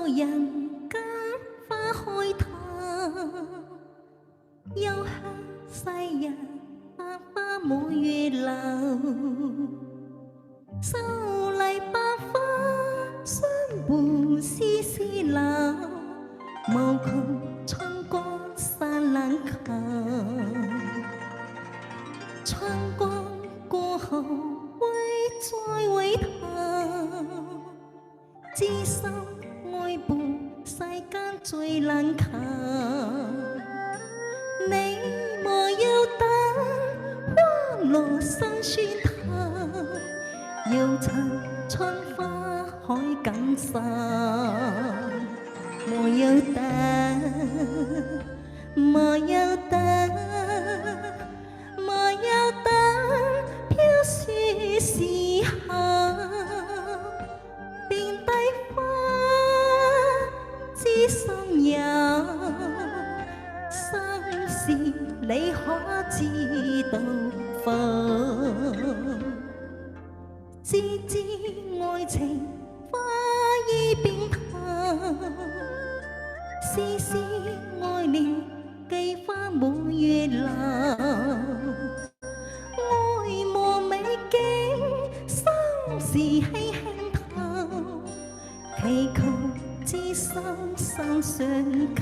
人間花開頭，又向世人百花滿月流。秀麗百花相伴絲絲流，無窮春光燦爛球。春光過後會再回頭，知心愛伴世間最難求。你莫要等花落山村頭，要趁春花開錦繡。莫要等，莫要等，莫要等飄雪時候，便帶花知心友。心事你可知道否？知知愛情花依邊頭，絲絲愛戀寄花滿月樓。愛慕美景心事輕輕透，祈求知心心相扣。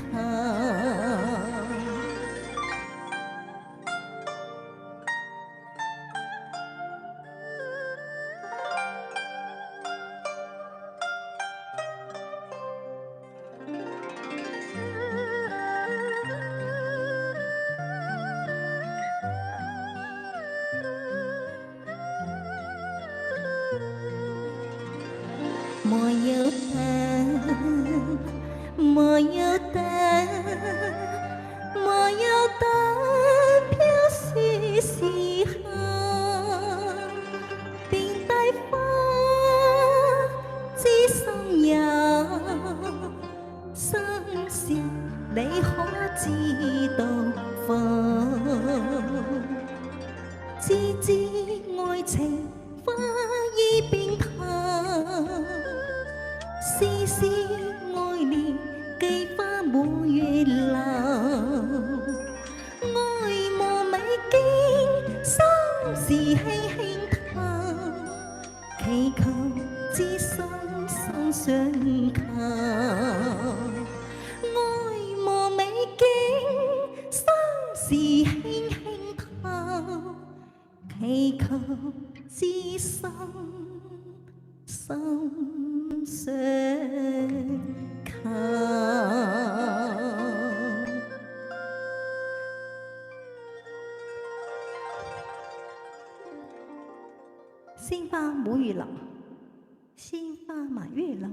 莫要等，莫要等，莫要等飄雪時候，便帶花知心友。心事你可知道否？知知愛情花依邊頭，絲絲愛戀寄花滿月樓。愛慕美景心事輕輕透，祈求知心心相扣。愛慕美景心事輕輕透，祈求知心心相扣。鮮花滿月樓，鮮花滿月樓。